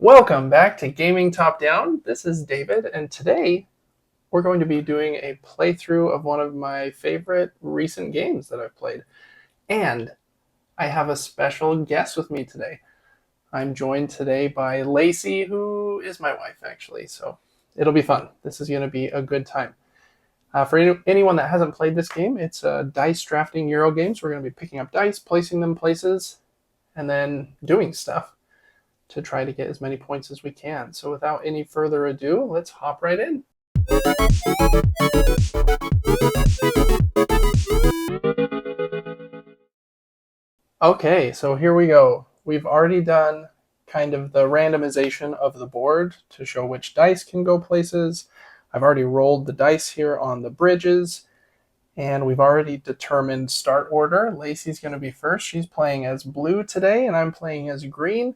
Welcome back to Gaming Top Down. This is David, and today we're going to be doing a playthrough of one of my favorite recent games that I've played. And I have a special guest with me today. I'm joined today by Lacey, who is my wife, actually, so it'll be fun. This is going to be a good time. For anyone that hasn't played this game, it's a dice drafting Euro game, so we're going to be picking up dice, placing them places, and then doing stuff to try to get as many points as we can. So without any further ado, let's hop right in. Okay, so here we go. We've already done kind of the randomization of the board to show which dice can go places. I've already rolled the dice here on the bridges, and we've already determined start order. Lacey's going to be first. She's playing as blue today, and I'm playing as green.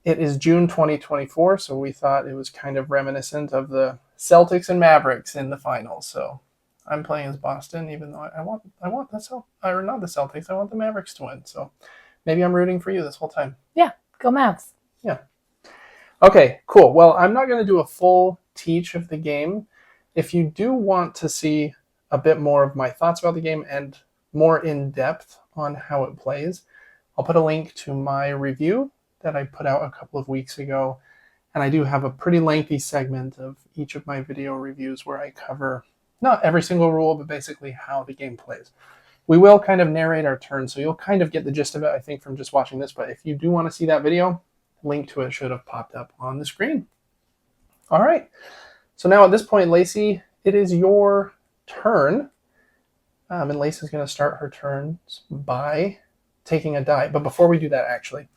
It is June 2024, so we thought it was kind of reminiscent of the Celtics and Mavericks in the finals. So I'm playing as Boston, even though I want or not the Celtics. I want the Mavericks to win. So maybe I'm rooting for you this whole time. Yeah, go Mavs. Yeah. Okay, cool. Well, I'm not going to do a full teach of the game. If you do want to see a bit more of my thoughts about the game and more in depth on how it plays, I'll put a link to my review that I put out a couple of weeks ago. And I do have a pretty lengthy segment of each of my video reviews where I cover not every single rule, but basically how the game plays. We will kind of narrate our turn, so you'll kind of get the gist of it, I think, from just watching this. But if you do want to see that video, link to it should have popped up on the screen. All right. So now at this point, Lacey, it is your turn. And Lacey's going to start her turns by taking a die. But before we do that, actually,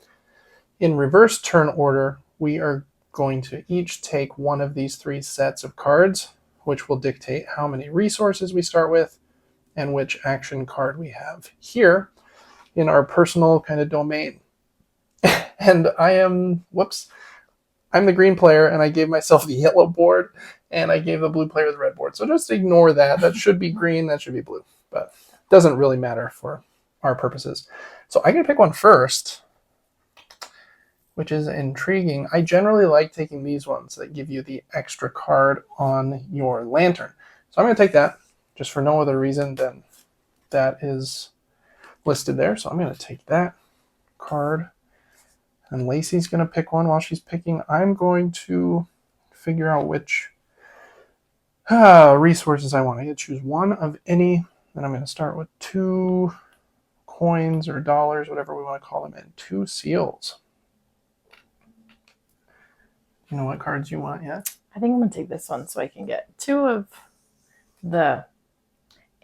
in reverse turn order, we are going to each take one of these three sets of cards, which will dictate how many resources we start with and which action card we have here in our personal kind of domain. And I'm the green player, and I gave myself the yellow board, and I gave the blue player the red board. So just ignore that. That should be green, that should be blue. But it doesn't really matter for our purposes. So I'm going to pick one first, which is intriguing. I generally like taking these ones that give you the extra card on your lantern. So I'm going to take that just for no other reason than that is listed there. So I'm going to take that card. And Lacey's going to pick one. While she's picking, I'm going to figure out which resources I want. I get to choose one of any. And I'm going to start with 2 coins or dollars, whatever we want to call them, and 2 seals. You know what cards you want yet? I think I'm going to take this one so I can get 2 of the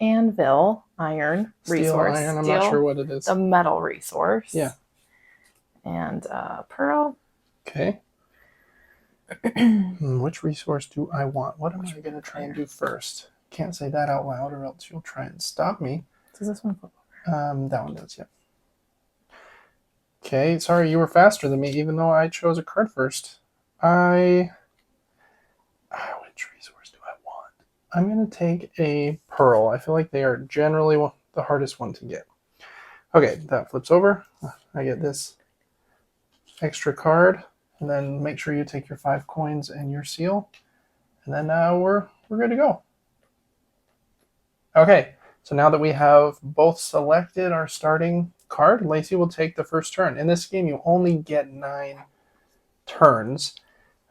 anvil iron resource. Iron, I'm not sure what it is. The metal resource. Yeah. And pearl. Okay. Which resource do I want? What am I going to try and do first? Can't say that out loud or else you'll try and stop me. Does this one flip over? That one does, yeah. Okay, sorry, you were faster than me, even though I chose a card first. Which resource do I want? I'm going to take a pearl. I feel like they are generally the hardest one to get. Okay, that flips over. I get this extra card, and then make sure you take your 5 coins and your seal, and then we're good to go. Okay, so now that we have both selected our starting card, Lacey will take the first turn. In this game, you only get 9 turns.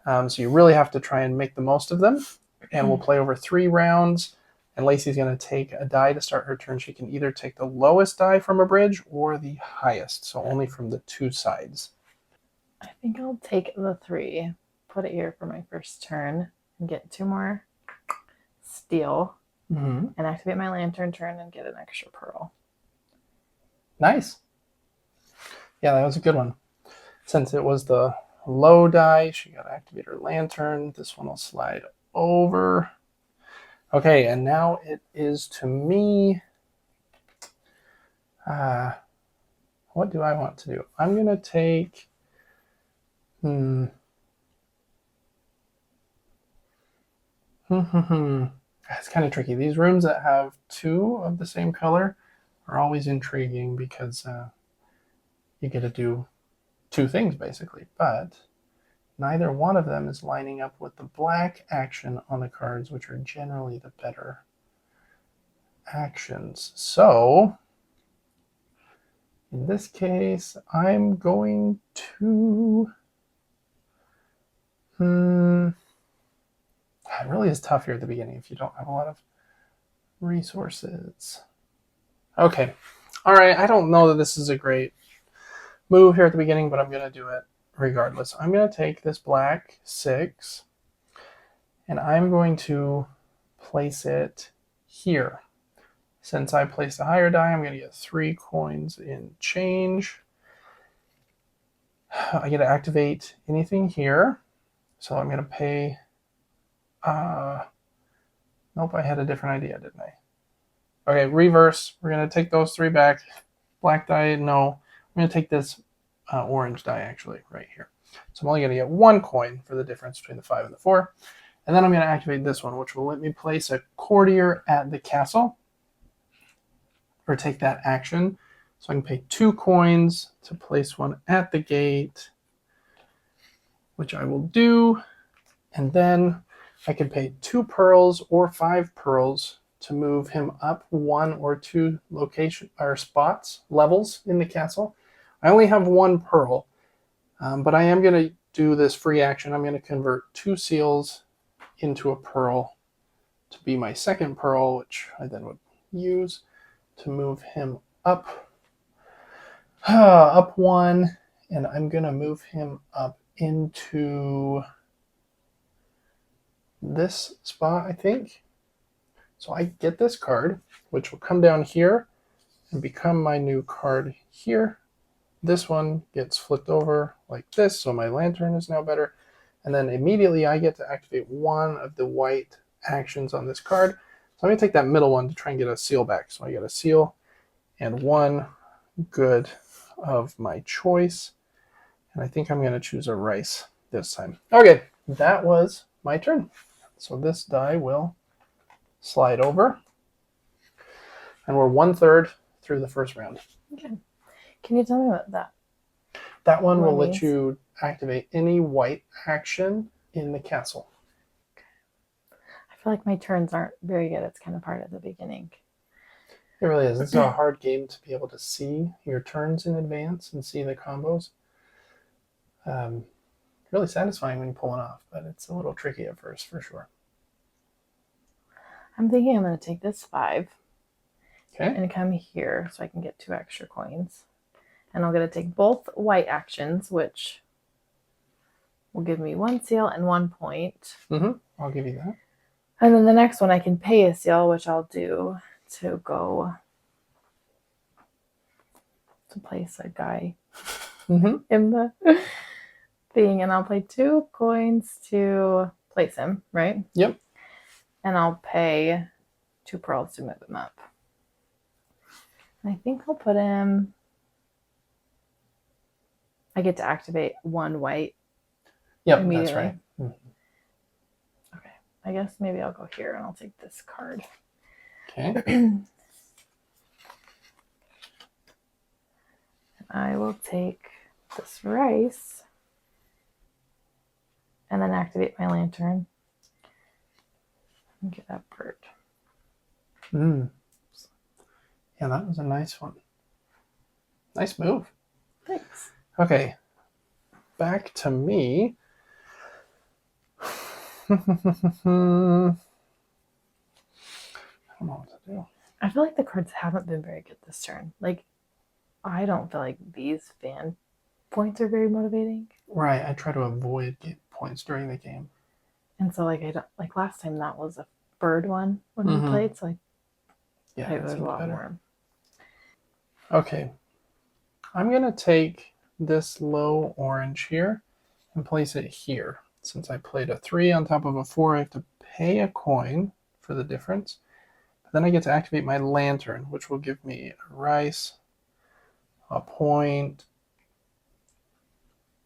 So you really have to try and make the most of them. And we'll play over 3 rounds. And Lacey's going to take a die to start her turn. She can either take the lowest die from a bridge or the highest. So only from the 2 sides. I think I'll take the 3. Put it here for my first turn. And get 2 more steel. Mm-hmm. And activate my lantern turn and get an extra pearl. Nice. Yeah, that was a good one. Since it was the low die, she got to activate her lantern. This one will slide over. Okay, and now it is to me. What do I want to do? I'm going to take... It's kind of tricky. These rooms that have 2 of the same color are always intriguing because you get to do 2 things basically. But neither one of them is lining up with the black action on the cards, which are generally the better actions. So in this case, I'm going to... it really is tough here at the beginning if you don't have a lot of resources. Okay. All right. I don't know that this is a great move here at the beginning, but I'm going to do it regardless. I'm going to take this black 6 and I'm going to place it here. Since I placed a higher die, I'm going to get 3 coins in change. I get to activate anything here. So I'm going to pay... nope, I had a different idea, didn't I? Okay, reverse. We're going to take those 3 back. Black die, no. I'm going to take this orange die, actually, right here. So I'm only going to get 1 coin for the difference between the 5 and the 4. And then I'm going to activate this one, which will let me place a courtier at the castle. Or take that action. So I can pay 2 coins to place one at the gate, which I will do. And then I can pay 2 pearls or 5 pearls to move him up 1 or 2 location or spots, levels in the castle. I only have 1 pearl, but I am going to do this free action. I'm going to convert 2 seals into a pearl to be my second pearl, which I then would use to move him up 1, and I'm going to move him up into this spot, I think. So I get this card, which will come down here and become my new card here. This one gets flipped over like this, so my lantern is now better. And then immediately I get to activate 1 of the white actions on this card. So I'm going to take that middle one to try and get a seal back. So I get a seal and 1 good of my choice. And I think I'm going to choose a rice this time. Okay, that was my turn. So this die will slide over. And we're 1/3 through the first round. Okay. Can you tell me what that? That one will let you activate any white action in the castle. I feel like my turns aren't very good. It's kind of hard at the beginning. It really is. It's a hard game to be able to see your turns in advance and see the combos. Really satisfying when you pull it off, but it's a little tricky at first, for sure. I'm thinking I'm going to take this 5 Okay. and come here so I can get 2 extra coins. And I'm going to take both white actions, which will give me 1 seal and 1 point. I'll give you that. And then the next one I can pay a seal, which I'll do to go to place a guy in the thing. And I'll pay 2 coins to place him, right? Yep. And I'll pay 2 pearls to move him up. And I think I'll put him... I get to activate 1 white. Yep, immediately. that's right. Okay, I guess maybe I'll go here and I'll take this card. Okay. I will take this rice and then activate my lantern and get that bird. Yeah, that was a nice one. Nice move. Thanks. Okay, back to me. I don't know what to do. I feel like the cards haven't been very good this turn. Like, I don't feel like these fan points are very motivating. Right, I try to avoid points during the game. And so, like, I don't, like last time that was a bird one when we played, so yeah, it was a lot better. more. Okay, I'm going to take this low orange here and place it here. Since I played a 3 on top of a 4, I have to pay a coin for the difference. But then I get to activate my lantern, which will give me a rice, a point,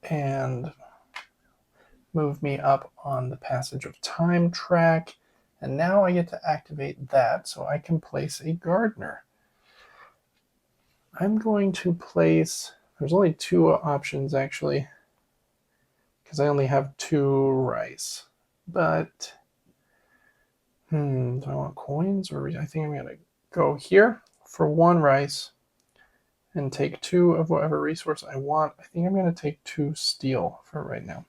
and move me up on the Passage of Time track. And now I get to activate that so I can place a gardener. I'm going to place... There's only 2 options, actually. because I only have 2 rice. But, do I want coins? Or I think I'm going to go here for 1 rice and take 2 of whatever resource I want. I think I'm going to take 2 steel for right now.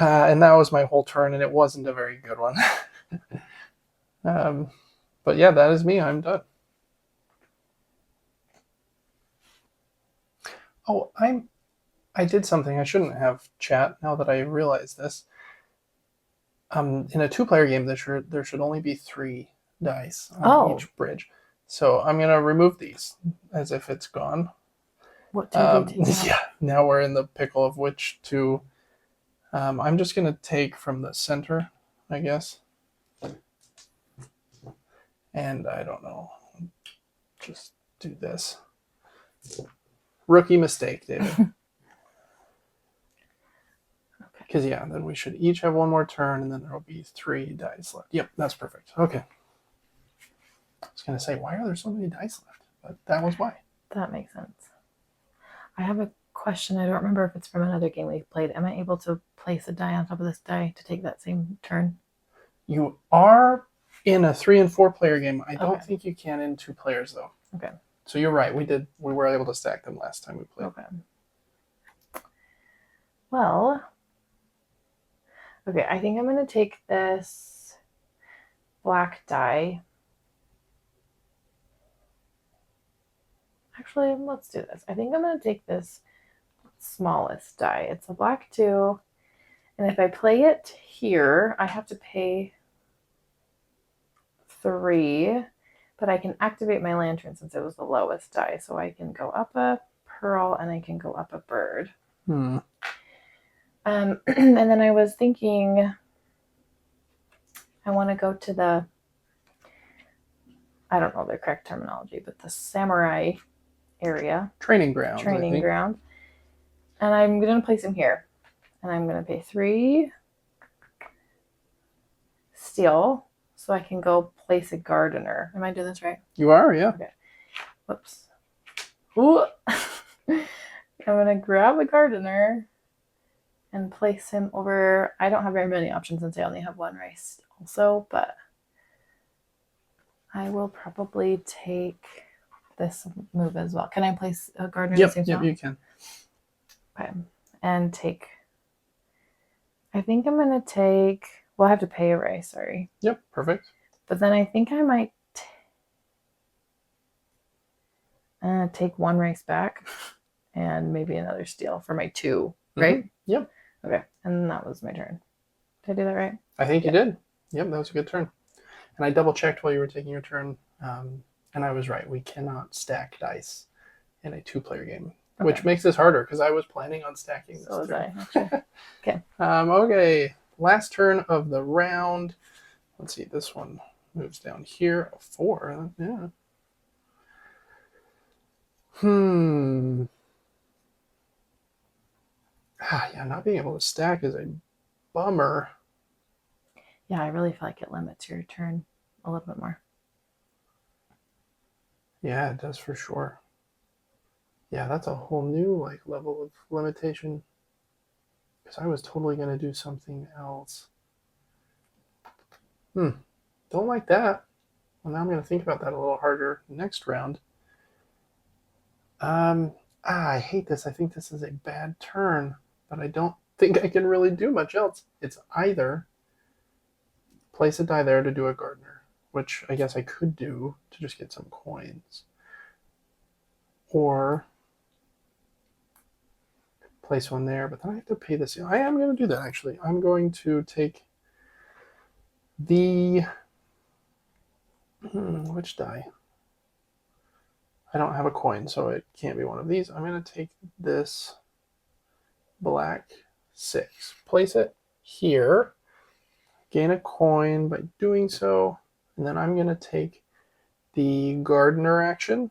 And that was my whole turn, and it wasn't a very good one. But yeah, that is me. I'm done. Oh, I did something I shouldn't have, chat, now that I realize this. In a 2-player game, there should only be 3 dice on each bridge. So I'm going to remove these as if it's gone. What do you take out? Yeah, now we're in the pickle of which to... I'm just going to take from the center, I guess. And I don't know. Just do this. Rookie mistake, David. Because, yeah, then we should each have 1 more turn, and then there will be 3 dice left. Yep, that's perfect. Okay. I was going to say, why are there so many dice left? But that was why. That makes sense. I have a question. I don't remember if it's from another game we played. Am I able to place a die on top of this die to take that same turn? You are in a 3- and 4-player game. I don't think you can in 2 players, though. Okay. So you're right. We were able to stack them last time we played. Okay. Well, okay, I think I'm going to take this black die. Actually, let's do this. I think I'm going to take this smallest die. It's a black 2. And if I play it here, I have to pay 3. But I can activate my lantern since it was the lowest die. So I can go up a pearl and I can go up a bird. And then I was thinking I want to go to the, I don't know the correct terminology, but the samurai area. Training ground. And I'm going to place him here. And I'm going to pay 3 steel so I can go place a gardener. Am I doing this right? You are, yeah. Okay. Whoops. Ooh. I'm going to grab a gardener and place him over. I don't have very many options since I only have 1 rice also, but I will probably take this move as well. Can I place a gardener at the same time? Yep, you can. Okay. And take, I think I'm going to take, well, I have to pay a rice, sorry. Yep, perfect. But then I think I might take 1 rice back and maybe another steel for my 2, right? Yep. Okay, and that was my turn. Did I do that right? I think you did. Yep, that was a good turn. And I double-checked while you were taking your turn, and I was right. We cannot stack dice in a 2-player game, which makes this harder because I was planning on stacking this. So was I, actually. Okay. Okay, last turn of the round. Let's see, this one moves down here. 4, yeah. Yeah, not being able to stack is a bummer. Yeah, I really feel like it limits your turn a little bit more. Yeah, it does for sure. Yeah, that's a whole new level of limitation. Because I was totally going to do something else. Don't like that. Well, now I'm going to think about that a little harder next round. I hate this. I think this is a bad turn, but I don't think I can really do much else. It's either place a die there to do a gardener, which I guess I could do to just get some coins, or place one there, but then I have to pay this. I am going to do that, actually. I'm going to take the... which die? I don't have a coin, so it can't be one of these. I'm going to take this black 6. Place it here. Gain a coin by doing so. And then I'm going to take the gardener action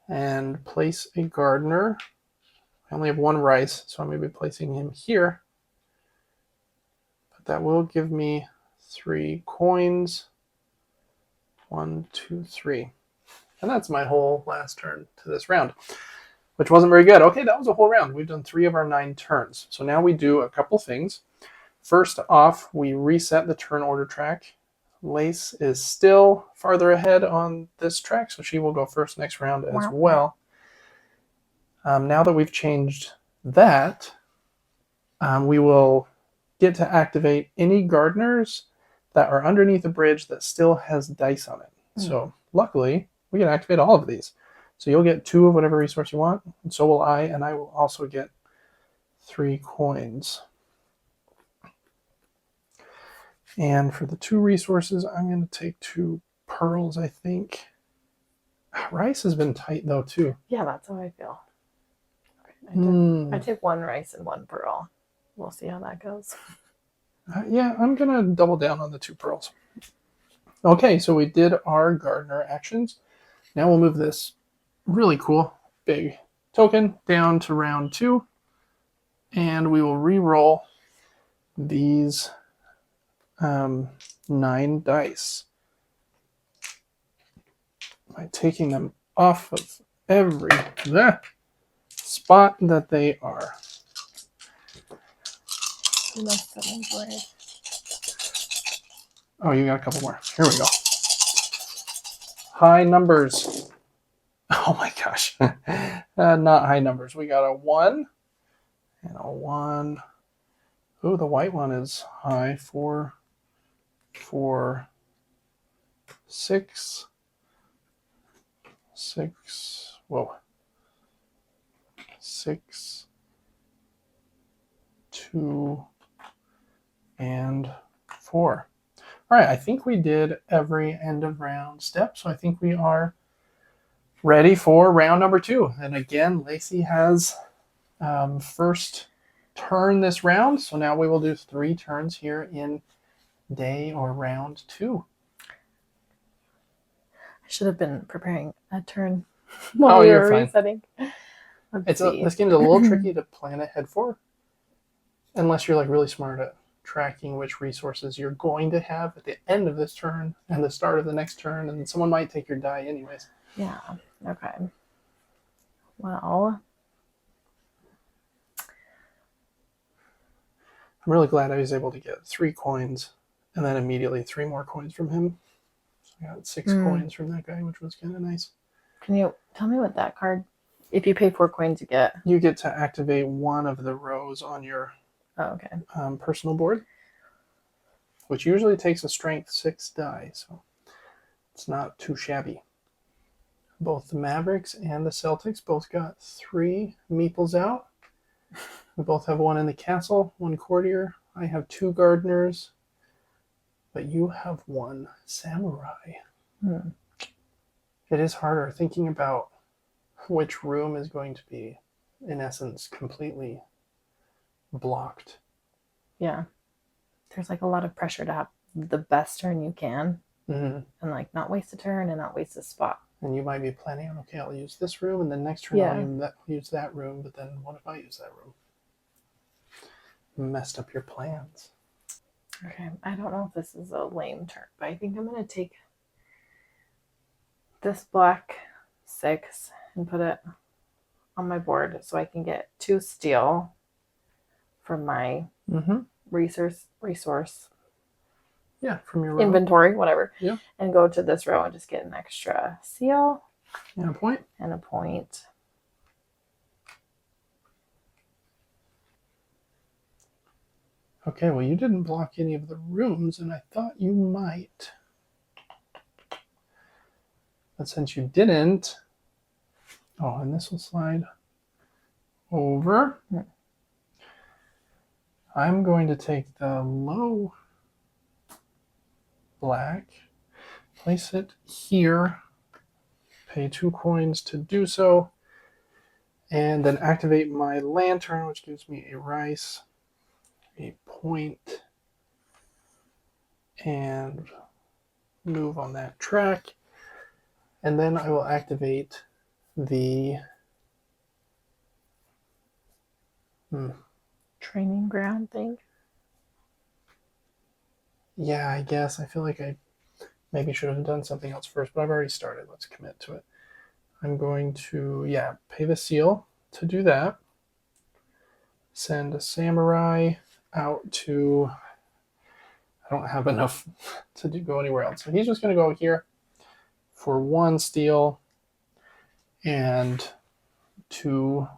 and place a gardener. I only have 1 rice, so I'm going to be placing him here. But that will give me 3 coins. 1, 2, 3. And that's my whole last turn to this round. which wasn't very good. Okay, that was a whole round. We've done 3 of our 9 turns. So now we do a couple things. First off, we reset the turn order track. Lace is still farther ahead on this track, so she will go first next round as well. Now that we've changed that, we will get to activate any gardeners that are underneath the bridge that still has dice on it. So luckily, we can activate all of these. So you'll get 2 of whatever resource you want, and so will I, and I will also get 3 coins. And for the 2 resources, I'm going to take 2 pearls, I think. Rice has been tight, though, too. Yeah, that's how I feel. I take 1 rice and 1 pearl. We'll see how that goes. Yeah, I'm going to double down on the 2 pearls. Okay, so we did our gardener actions. Now we'll move this really cool big token down to round 2. And we will re-roll these 9 dice by taking them off of every spot that they are. Oh, you got a couple more. Here we go. High numbers. Oh my gosh. Not high numbers. We got a 1 and a 1. Oh, the white one is high. 4, 4, 6, 6. Whoa. 6, 2, and 4. All right, I think we did every end of round step, so I think we are ready for round number 2. And again, Lacey has first turn this round, so now we will do 3 turns here in day or round 2. I should have been preparing a turn while we were resetting. This game is a little tricky to plan ahead for, unless you're like really smart at tracking which resources you're going to have at the end of this turn and the start of the next turn, and someone might take your die anyways. Yeah, okay. Well, I'm really glad I was able to get 3 coins and then immediately 3 more coins from him. So I got 6 coins from that guy, which was kind of nice. Can you tell me what that card, if you pay 4 coins, you get? You get to activate one of the rows on your personal board, which usually takes a strength 6 die, so it's not too shabby. Both the Mavericks and the Celtics both got 3 meeples out. We both have 1 in the castle, 1 courtier. I have 2 gardeners, but you have 1 samurai. It is harder thinking about which room is going to be, in essence, completely blocked. Yeah. There's like a lot of pressure to have the best turn you can, and like not waste a turn and not waste a spot. And you might be planning on, okay, I'll use this room, and then next turn I'll use that room, but then what if I use that room? Messed up your plans. Okay, I don't know if this is a lame turn, but I think I'm going to take this black 6 and put it on my board so I can get 2 steel from my resource. Yeah, from your row. Inventory, whatever. Yeah. And go to this row and just get an extra seal. And a point. And a point. Okay, well, you didn't block any of the rooms, and I thought you might. But since you didn't... Oh, and this will slide over. I'm going to take the low black, place it here, pay 2 coins to do so, and then activate my lantern, which gives me a rice, a point, and move on that track. And then I will activate the training ground thing. Yeah, I guess. I feel like I maybe should have done something else first, but I've already started. Let's commit to it. I'm going to, pay the seal to do that. Send a samurai out to, I don't have enough to go anywhere else. So he's just going to go here for 1 steel and 2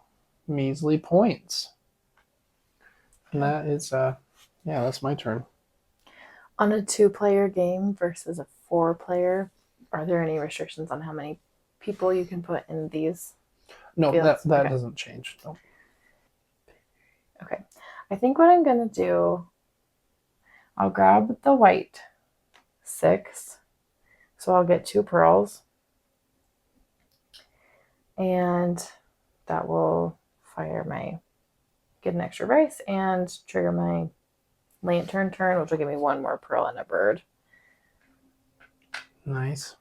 measly points. And that is, that's my turn. On a 2-player game versus a 4-player, are there any restrictions on how many people you can put in these? No, fields? that Okay. doesn't change. No. Okay. I think what I'm going to do, I'll grab the white 6. So I'll get 2 pearls. And that will get an extra rice and trigger my lantern turn, which will give me 1 more pearl and a bird. Nice.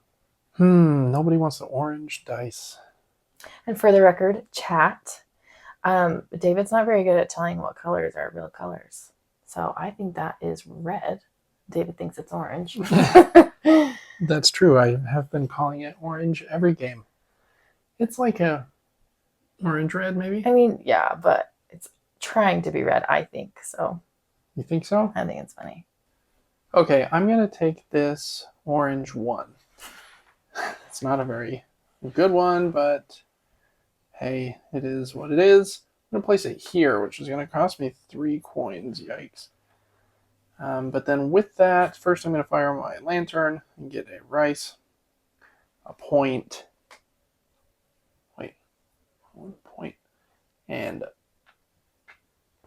Nobody wants the orange dice. And for the record, chat, David's not very good at telling what colors are real colors. So I think that is red. David thinks it's orange. That's true. I have been calling it orange every game. It's like a orange red, maybe? I mean, yeah, but it's trying to be red, I think. So You think so? I think it's funny. Okay, I'm going to take this orange 1. It's not a very good one, but hey, it is what it is. I'm going to place it here, which is going to cost me 3 coins. Yikes. But then with that, first I'm going to fire my lantern and get a rice, a point, 1 point, and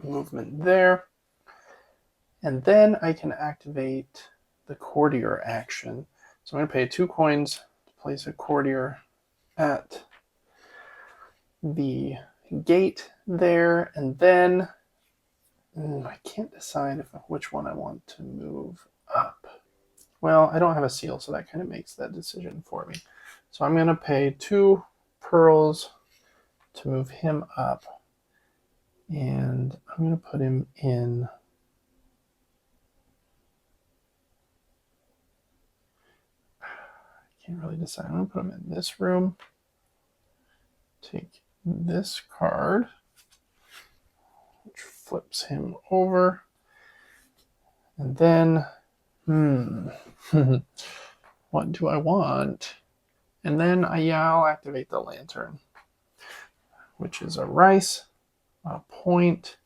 movement there. And then I can activate the courtier action. So I'm going to pay 2 coins to place a courtier at the gate there, and then I can't decide which one I want to move up. Well, I don't have a seal, so that kind of makes that decision for me. So I'm going to pay 2 pearls to move him up, and I'm going to put him in. I can't really decide. I'm going to put him in this room. Take this card, which flips him over. And then, what do I want? And then I'll activate the lantern, which is a rice, a point,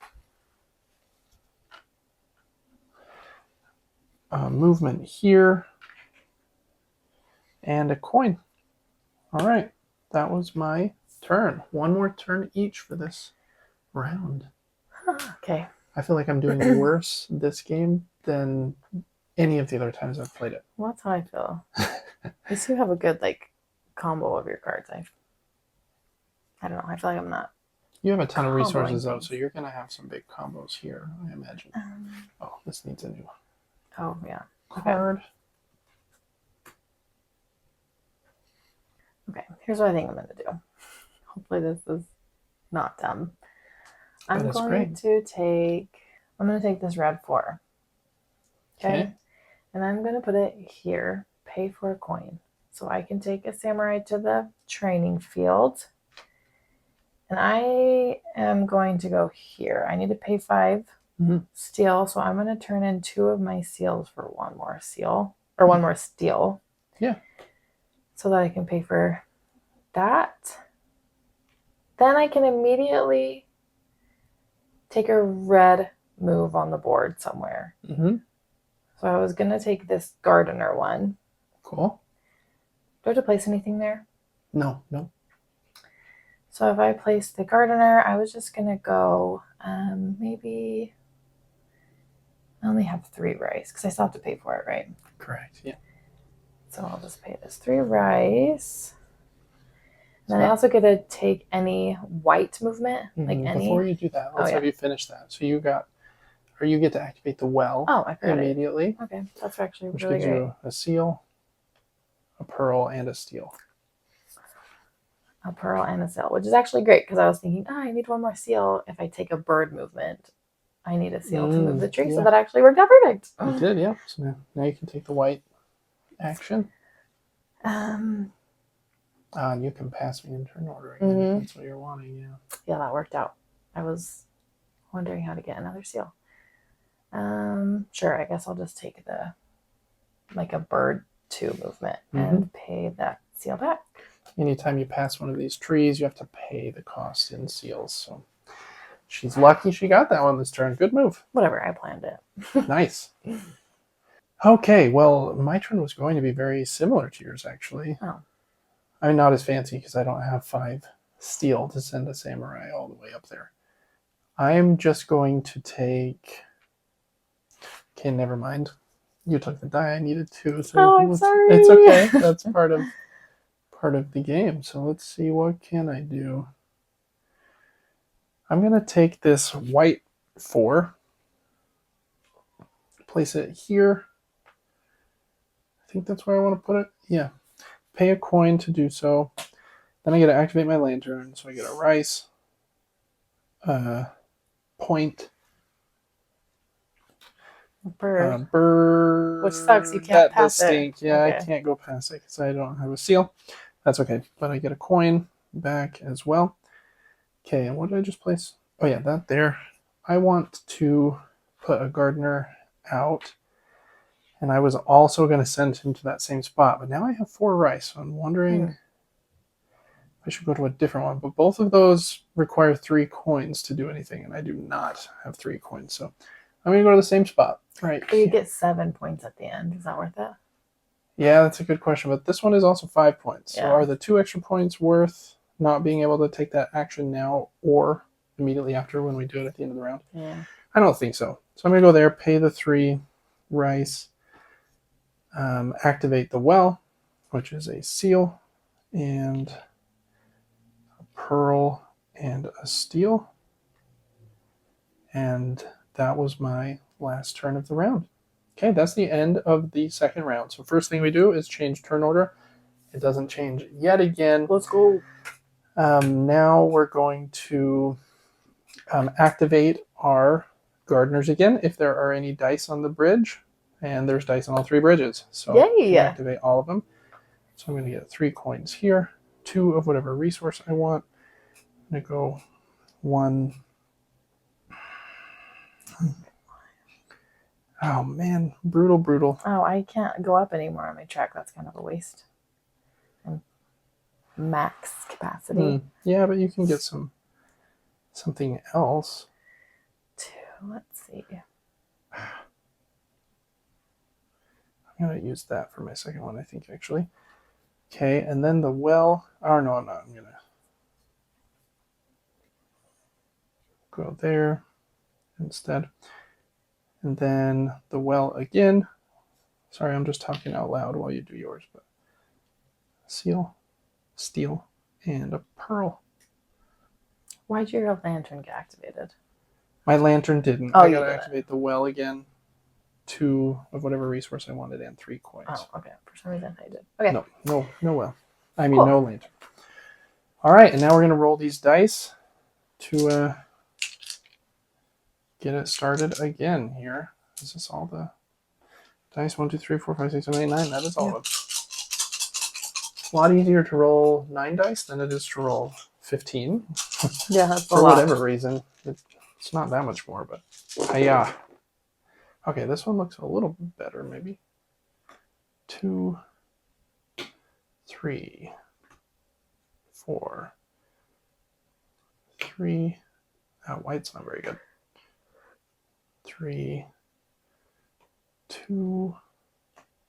a movement here, and a coin. All right, that was my turn. 1 more turn each for this round. Okay. I feel like I'm doing worse this game than any of the other times I've played it. Well, that's how I feel. At least you have a good combo of your cards. I don't know. I feel like I'm not. You have a ton of resources though, things. so you're gonna have some big combos here, I imagine. Oh, this needs a new yeah. card. Okay, here's what I think I'm gonna do. Hopefully this is not dumb. I'm going to take this red 4. Okay. And I'm going to put it here, pay for a coin. So I can take a samurai to the training field. And I am going to go here. I need to pay 5 steel. So I'm going to turn in 2 of my seals for 1 more seal. Or 1 more steel. Yeah. So that I can pay for that. Then I can immediately take a red move on the board somewhere. Mm-hmm. So I was going to take this gardener one. Cool. Do I have to place anything there? No. So if I place the gardener, I was just going to go maybe I only have 3 rice because I still have to pay for it, right? Correct, yeah. So I'll just pay this 3 rice. Then I also get to take any white movement, like any. Before you do that, let's have you finish that. So you get to activate the well immediately. Okay, that's actually which really gives great. You a seal, a pearl, and a steel. A pearl and a seal, which is actually great because I was thinking, I need 1 more seal. If I take a bird movement, I need a seal to move the tree. So that actually worked out perfect. It did, yeah. So now you can take the white action. And you can pass me in turn order again. Mhm. That's what you're wanting, yeah. Yeah, that worked out. I was wondering how to get another seal. Sure, I guess I'll just take the like a bird 2 movement and pay that seal back. Anytime you pass one of these trees, you have to pay the cost in seals. So she's lucky she got that one this turn. Good move. Whatever, I planned it. Nice. Okay, well, my turn was going to be very similar to yours, actually. Oh. I mean, not as fancy because I don't have 5 steel to send a samurai all the way up there. I'm just going to take... Okay, never mind. You took the die I needed to. So Oh, I'm sorry. It's okay. That's part of the game. So let's see, what can I do? I'm going to take this white 4, place it here. I think that's where I want to put it. Yeah. Pay a coin to do so. Then I get to activate my lantern. So I get a rice, point, bird. Which sucks, you can't pass it. Stink. Yeah, Okay. I can't go past it because I don't have a seal. That's okay. But I get a coin back as well. Okay, and what did I just place? Oh yeah, that there. I want to put a gardener out. And I was also going to send him to that same spot. But now I have 4 rice. So I'm wondering if I should go to a different one. But both of those require 3 coins to do anything. And I do not have 3 coins. So I'm going to go to the same spot. Right. But you get 7 points at the end. Is that worth it? Yeah, that's a good question. But this one is also 5 points. Yeah. So are the 2 extra points worth not being able to take that action now or immediately after when we do it at the end of the round? Yeah. I don't think so. So I'm going to go there, pay the 3 rice, activate the well, which is a seal, and a pearl, and a steel. And that was my last turn of the round. Okay, that's the end of the second round. So first thing we do is change turn order. It doesn't change yet again. Let's go. Now we're going to activate our gardeners again if there are any dice on the bridge. And there's dice on all 3 bridges. So Yay! activate all of them. So I'm going to get 3 coins here, 2 of whatever resource I want. I'm going to go 1. Oh man, brutal. Oh, I can't go up anymore on my track. That's kind of a waste. I'm max capacity. Yeah, but you can get something else. 2. Let's see. I'm going to use that for my second one, I think, actually. Okay, and then the well. Oh, no, I'm not. I'm going to go there instead. And then the well again. Sorry, I'm just talking out loud while you do yours. But seal, steel, and a pearl. Why'd your lantern get activated? My lantern didn't. Oh, I you got to didn't. activate the well again. 2 of whatever resource I wanted and 3 coins. Oh, okay. For some reason I did. Okay. No well. I mean, Cool. no lantern. All right, and now we're going to roll these dice to get it started again here. Is this all the dice? 1, 2, 3, 4, 5, 6, 7, 8, 9. That is all of them. It's a lot easier to roll 9 dice than it is to roll 15. Yeah, that's a For lot. whatever reason. It's not that much more, but yeah. Okay, this one looks a little better, maybe. 2, 3, 4, 3. White's not very good. 3, 2,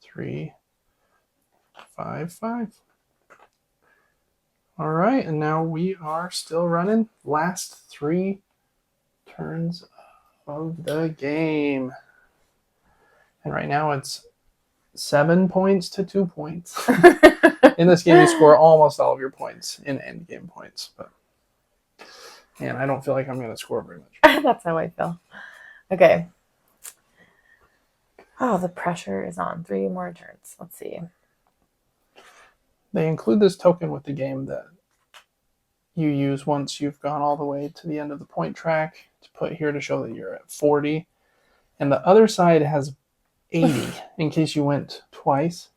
3, 5, 5. All right, and now we are still running. Last 3 turns of the game. And right now it's 7 points to 2 points. In this game, you score almost all of your points in endgame points. But man, I don't feel like I'm going to score very much. That's how I feel. Okay. Oh, the pressure is on. 3 more turns. Let's see. They include this token with the game that you use once you've gone all the way to the end of the point track to put here to show that you're at 40. And the other side has 80 in case you went twice.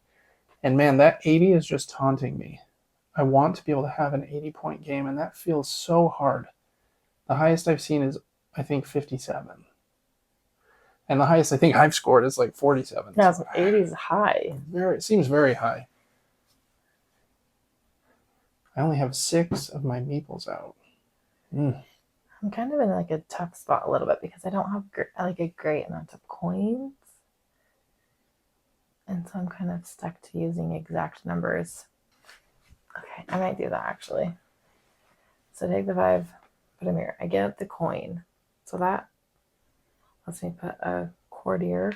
And man, that 80 is just taunting me. I want to be able to have an 80-point game, and that feels so hard. The highest I've seen is, I think, 57. And the highest I think I've scored is like 47. Yeah, So 80 is high. it seems very high. I only have 6 of my meeples out. I'm kind of in like a tough spot a little bit because I don't have like a great amount of coins. And so I'm kind of stuck to using exact numbers. Okay, I might do that actually. So take the 5, put them here. I get the coin. So that lets me put a courtier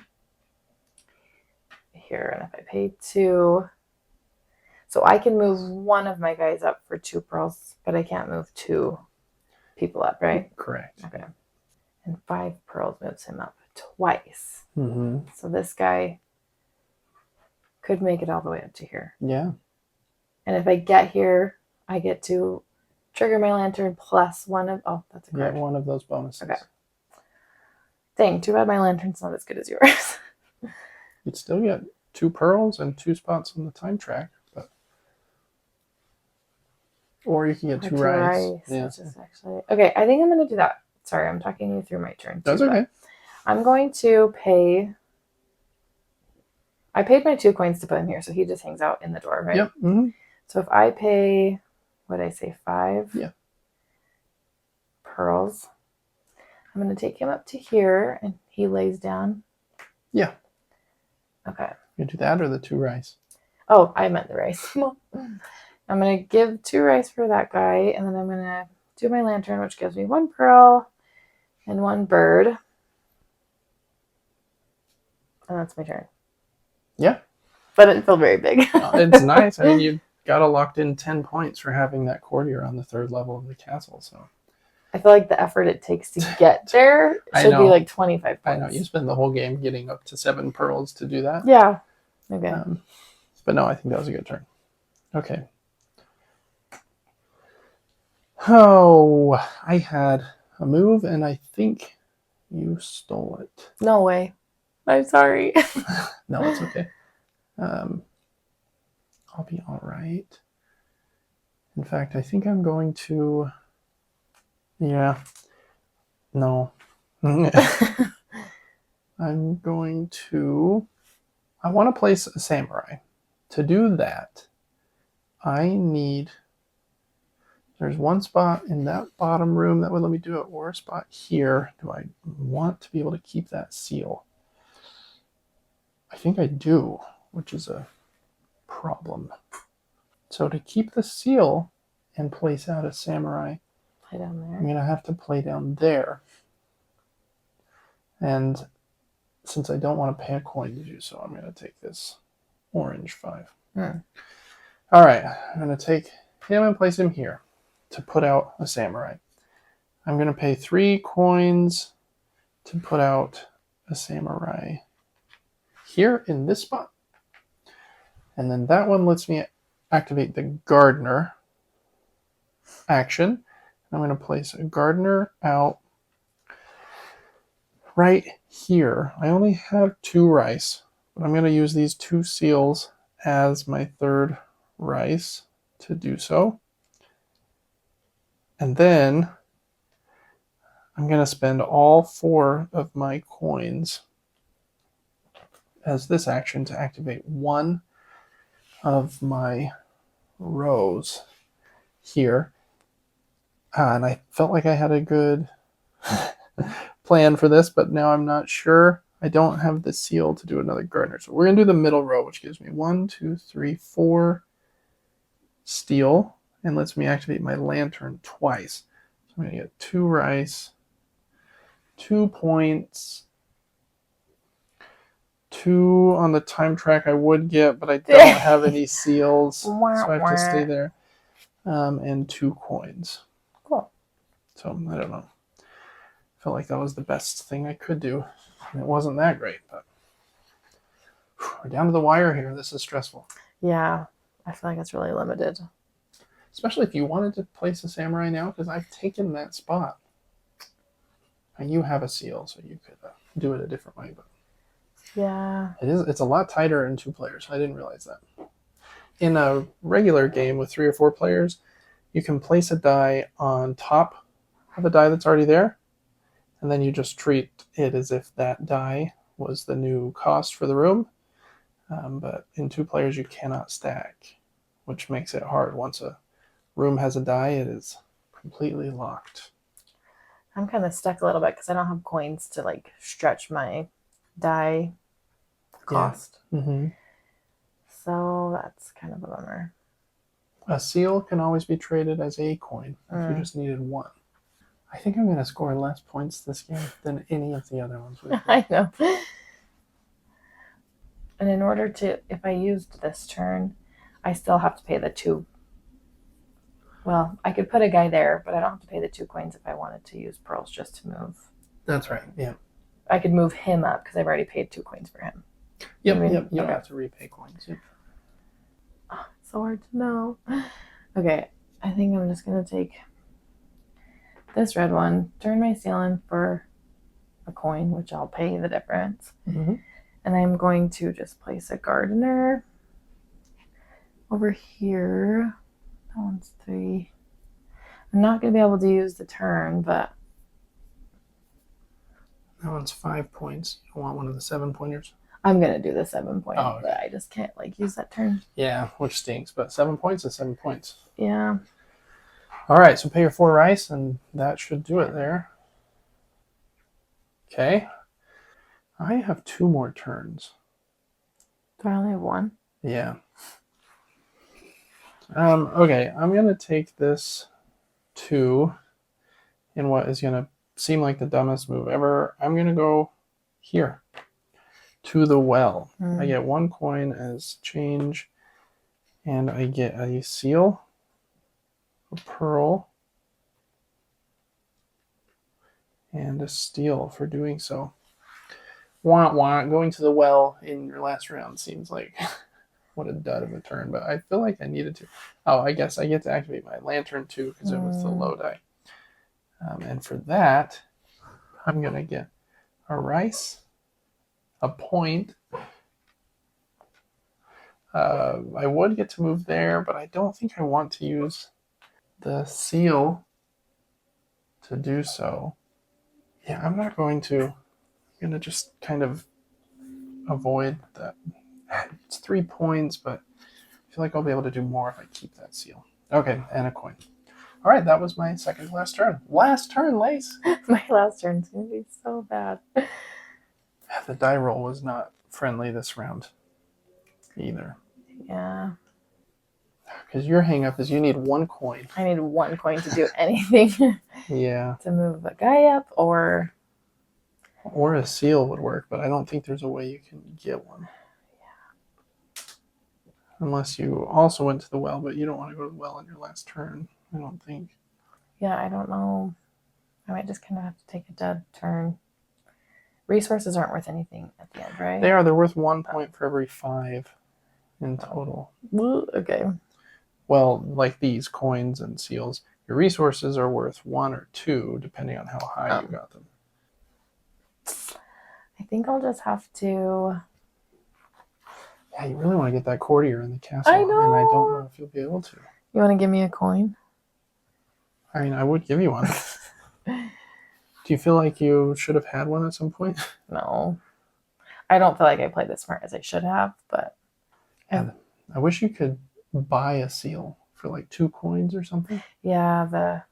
here. And if I pay 2, so I can move one of my guys up for 2 pearls, but I can't move 2 people up, right? Correct. Okay. And 5 pearls moves him up twice. Mm-hmm. So this guy could make it all the way up to here. Yeah. And if I get here, I get to trigger my lantern plus one of... Oh, that's a card. Get one of those bonuses. Okay. Dang, too bad my lantern's not as good as yours. You'd still get 2 pearls and 2 spots on the time track. But... Or you can get 2 rice. Yeah. Actually... Okay, I think I'm going to do that. Sorry, I'm talking you through my turn. That's okay. I'm going to pay... I paid my 2 coins to put him here, so he just hangs out in the door, right? Yep. Mm-hmm. So if I pay, what did I say, 5 pearls, I'm going to take him up to here, and he lays down. Yeah. Okay. You do that or the 2 rice? Oh, I meant the rice. I'm going to give 2 rice for that guy, and then I'm going to do my lantern, which gives me 1 pearl and 1 bird. And that's my turn. Yeah. But it didn't feel very big. It's nice. I mean, you got a locked in 10 points for having that courtier on the 3rd level of the castle. So I feel like the effort it takes to get there should be like 25 points. I know. You spend the whole game getting up to 7 pearls to do that. Yeah. Okay. But no, I think that was a good turn. Okay. Oh, I had a move, and I think you stole it. No way. I'm sorry. No, it's okay. I'll be all right. In fact, I think I'm going to... Yeah. No. I'm going to... I want to place a samurai. To do that, I need... There's 1 spot in that bottom room that would let me do it, or a spot here. Do I want to be able to keep that seal? I think I do, which is a problem. So to keep the seal and place out a samurai, Play down there. I'm going to have to play down there. And since I don't want to pay a coin to do so, I'm going to take this orange 5. All right, I'm going to take him and place him here to put out a samurai. I'm going to pay 3 coins to put out a samurai here in this spot. And then that one lets me activate the gardener action. I'm going to place a gardener out right here. I only have 2 rice, but I'm going to use these 2 seals as my 3rd rice to do so. And then I'm going to spend all 4 of my coins as this action to activate 1 of my rows here. And I felt like I had a good plan for this, but now I'm not sure. I don't have the seal to do another gardener. So we're going to do the middle row, which gives me 1, 2, 3, 4 steel and lets me activate my lantern twice. So I'm going to get 2 rice, 2 points, 2 on the time track I would get, but I don't have any seals, so I have to stay there. And 2 coins. Cool. So I don't know. I felt like that was the best thing I could do. And it wasn't that great, but we're down to the wire here. This is stressful. Yeah, I feel like it's really limited. Especially if you wanted to place a samurai now, because I've taken that spot. And you have a seal, so you could do it a different way. But yeah, it's a lot tighter in 2 players. I didn't realize that. in a regular game with 3 or 4 players, you can place a die on top of a die that's already there, and then you just treat it as if that die was the new cost for the room. But in 2 players, you cannot stack, which makes it hard. Once a room has a die, it is completely locked. I'm kind of stuck a little bit because I don't have coins to like stretch my die cost. Mm-hmm. So that's kind of a bummer. A seal can always be traded as a coin if you just needed 1. I think I'm going to score less points this game than any of the other ones we've I know. And in order to, if I used this turn, I still have to pay the 2. Well, I could put a guy there, but I don't have to pay the 2 coins if I wanted to use pearls just to move. That's right, yeah. I could move him up because I've already paid 2 coins for him. Yep, I mean, yep. You don't okay. have to repay coins. Yep. Oh, it's so hard to know. Okay, I think I'm just going to take this red one, turn my seal in for a coin, which I'll pay the difference. Mm-hmm. And I'm going to just place a gardener over here. That one's 3. I'm not going to be able to use the turn, but That one's 5 points. You don't want one of the 7 pointers? I'm going to do the 7 point, Oh, okay. but I just can't like use that turn. Yeah, which stinks, but 7 points is 7 points. Yeah. All right, so pay your 4 rice, and that should do it there. Okay. I have 2 more turns. Do I only have 1? Yeah. Okay, I'm going to take this 2 in what is going to seem like the dumbest move ever. I'm going to go here to the well. I get 1 coin as change, and I get a seal, a pearl, and a steal for doing so. Wah wah, going to the well in your last round seems like what a dud of a turn, but I feel like I needed to. Oh, I guess I get to activate my lantern too because it was the low die. And for that, I'm going to get a rice, a point. I would get to move there, but I don't think I want to use the seal to do so. Yeah, I'm not going to. I'm going to just kind of avoid that. It's 3 points, but I feel like I'll be able to do more if I keep that seal. Okay, and a coin. All right, that was my second to last turn. Last turn, Lace. My last turn's going to be so bad. The die roll was not friendly this round either. Yeah. Because your hang up is you need 1 coin. I need 1 coin to do anything. Yeah. To move a guy up or a seal would work, but I don't think there's a way you can get one. Yeah. Unless you also went to the well, but you don't want to go to the well on your last turn, I don't think. Yeah, I don't know. I might just kind of have to take a dead turn. Resources aren't worth anything at the end, right? They are. They're worth 1 point for every 5 in total. Okay. Well, like these coins and seals, your resources are worth 1 or 2, depending on how high you got them. I think I'll just have to. Yeah, you really want to get that courtier in the castle. I know. And I don't know if you'll be able to. You want to give me a coin? I mean, I would give you one. Do you feel like you should have had one at some point? No. I don't feel like I played as smart as I should have, but. Yeah, I wish you could buy a seal for like 2 coins or something. Yeah, the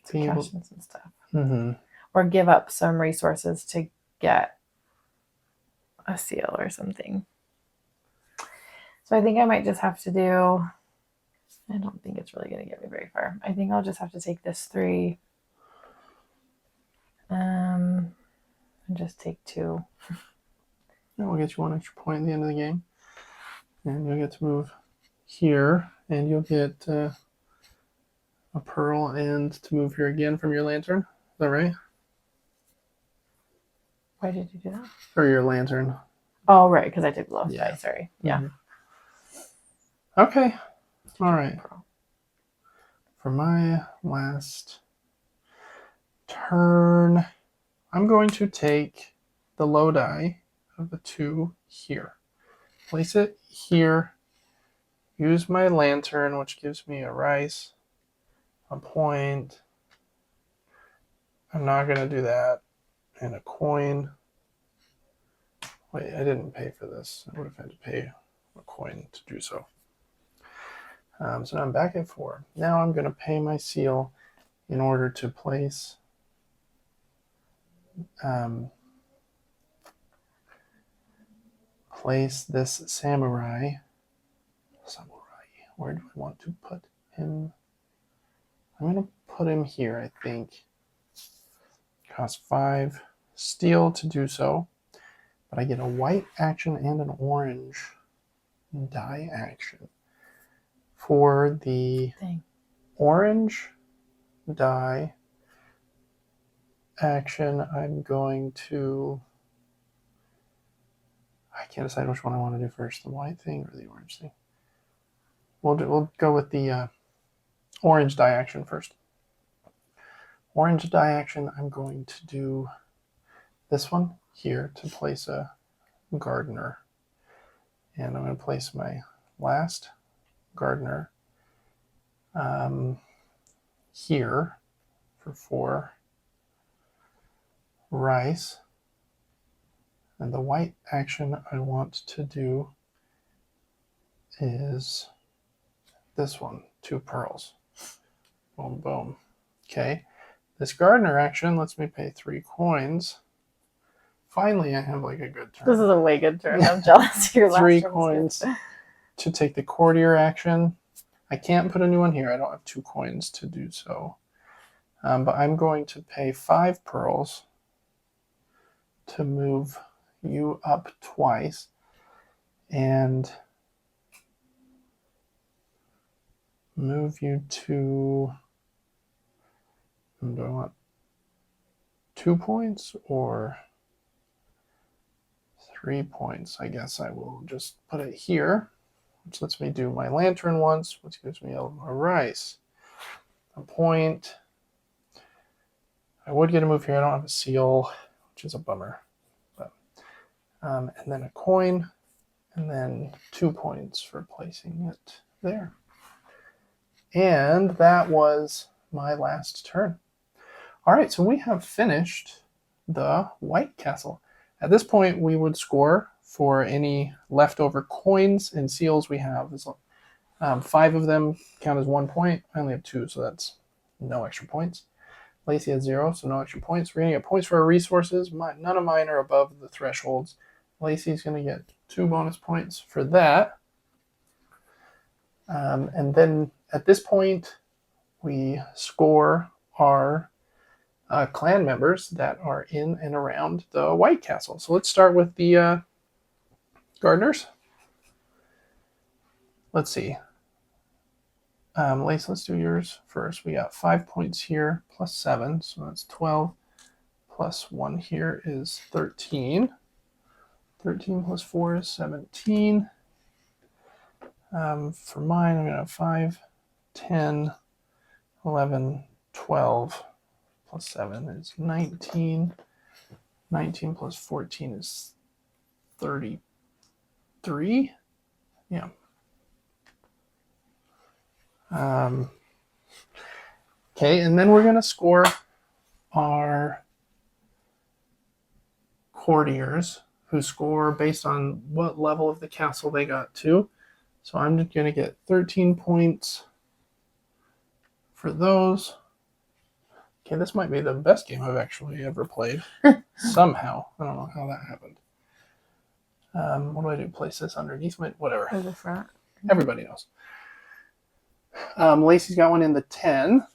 concussions and stuff. Mm-hmm. Or give up some resources to get a seal or something. So I think I might just have to do. I don't think it's really going to get me very far. I think I'll just have to take this 3. And just take 2. And we'll get you 1 extra point at the end of the game. And you'll get to move here. And you'll get a pearl and to move here again from your lantern. Is that right? Why did you do that? Or your lantern. Oh, right, because I took the lowest Yeah. die. Sorry. Yeah. Mm-hmm. Okay. All right. For my last turn, I'm going to take the low die of the 2 here. Place it here use my lantern, which gives me a rice, a point. I'm not going to do that. And a coin. Wait, I didn't pay for this. I would have had to pay a coin to do so. So now I'm back at 4. Now I'm going to pay my seal in order to place this samurai. Where do I want to put him? I'm going to put him here, I think. Cost 5 steel to do so. But I get a white action and an orange die action. For the orange die action, I'm going to... I can't decide which one I want to do first, the white thing or the orange thing. We'll go with the orange die action first. Orange die action, I'm going to do this one here to place a gardener. And I'm going to place my last gardener here for 4 rice. And the white action I want to do is this one, 2 pearls. Boom, boom. Okay. This gardener action lets me pay 3 coins. Finally, I have like a good turn. This is a way good turn. I'm jealous of your last 3 turn. coins to take the courtier action. I can't put a new one here. I don't have 2 coins to do so. But I'm going to pay 5 pearls to move you up twice. And move you to... Do I want 2 points or 3 points? I guess I will just put it here, which lets me do my lantern once, which gives me a rice, a point. I would get a move here. I don't have a seal, which is a bummer. But, and then a coin, and then 2 points for placing it there. And that was my last turn. All right, so we have finished the White Castle. At this point, we would score for any leftover coins and seals we have. 5 of them count as 1 point. I only have 2, so that's no extra points. Lacey has 0, so no extra points. We're going to get points for our resources. None of mine are above the thresholds. Lacey's going to get 2 bonus points for that. And then at this point, we score our clan members that are in and around the White Castle. So let's start with the gardeners. Let's see. Lace, let's do yours first. We got 5 points here, plus 7, so that's 12. Plus 1 here is 13. 13 plus 4 is 17. For mine, I'm going to have 5, 10, 11, 12. Plus 7 is 19. 19 plus 14 is 33. Yeah. Okay, and then we're going to score our courtiers, who score based on what level of the castle they got to. So I'm just going to get 13 points for those. Okay, this might be the best game I've actually ever played. Somehow. I don't know how that happened. What do I do? Place this underneath my... Whatever. Or the front. Everybody knows. Lacey's got one in the 10.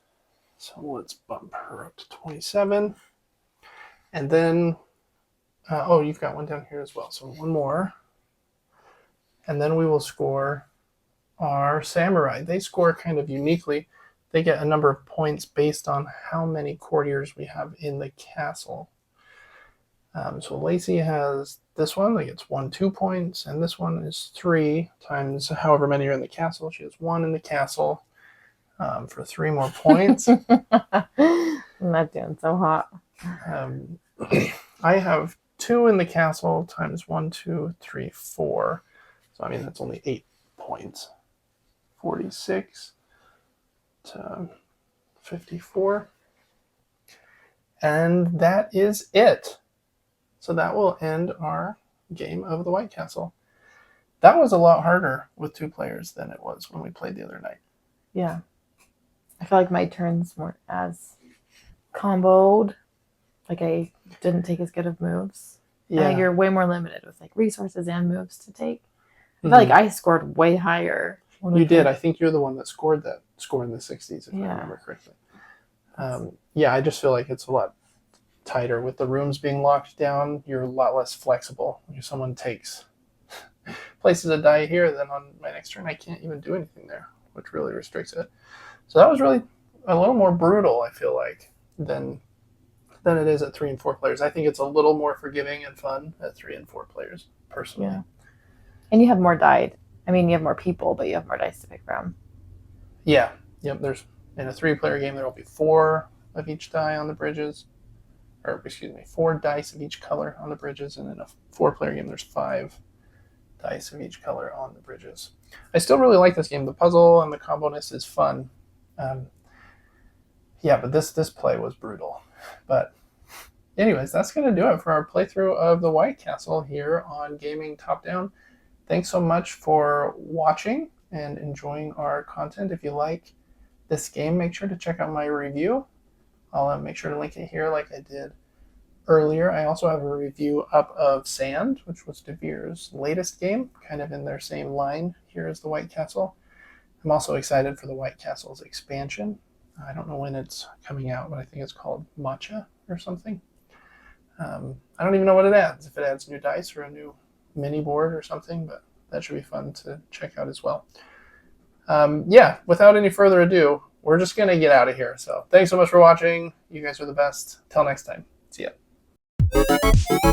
So let's bump her up to 27. And then... oh, you've got one down here as well. So 1 more. And then we will score our samurai. They score kind of uniquely. They get a number of points based on how many courtiers we have in the castle. So Lacey has this one that gets 1, 2 points, and this one is 3 times however many are in the castle. She has 1 in the castle for 3 more points. I'm not doing so hot. I have 2 in the castle times 1, 2, 3, 4. So I mean that's only 8 points. 46 to 54. And that is it. So that will end our game of the White Castle. That was a lot harder with 2 players than it was when we played the other night. Yeah. I feel like my turns weren't as comboed. Like I didn't take as good of moves. Yeah. You're way more limited with like resources and moves to take. I feel like I scored way higher. You did. I think you're the one that scored that score in the 60s, if I Yeah. remember correctly. Yeah, I just feel like it's a lot tighter. With the rooms being locked down, you're a lot less flexible. If someone places a die here, then on my next turn I can't even do anything there, which really restricts it. So that was really a little more brutal, I feel like, than it is at 3 and 4 players. I think it's a little more forgiving and fun at 3 and 4 players, personally. Yeah. And you have more die. I mean, you have more people, but you have more dice to pick from. Yeah. Yep. There's in a 3-player game there will be 4 of each die on the bridges, or excuse me, 4 dice of each color on the bridges, and in a 4-player game there's 5 dice of each color on the bridges. I still really like this game. The puzzle and the combo-ness is fun. Yeah, but this play was brutal. But anyways, that's going to do it for our playthrough of the White Castle here on Gaming Top Down. Thanks so much for watching and enjoying our content. If you like this game, make sure to check out my review. I'll make sure to link it here like I did earlier. I also have a review up of Sand, which was De Beers' latest game, kind of in their same line here as the White Castle. I'm also excited for the White Castle's expansion. I don't know when it's coming out, but I think it's called Matcha or something. I don't even know what it adds, if it adds new dice or a new mini board or something, but that should be fun to check out as well. Yeah, without any further ado, we're just going to get out of here. So thanks so much for watching. You guys are the best. Till next time. See ya.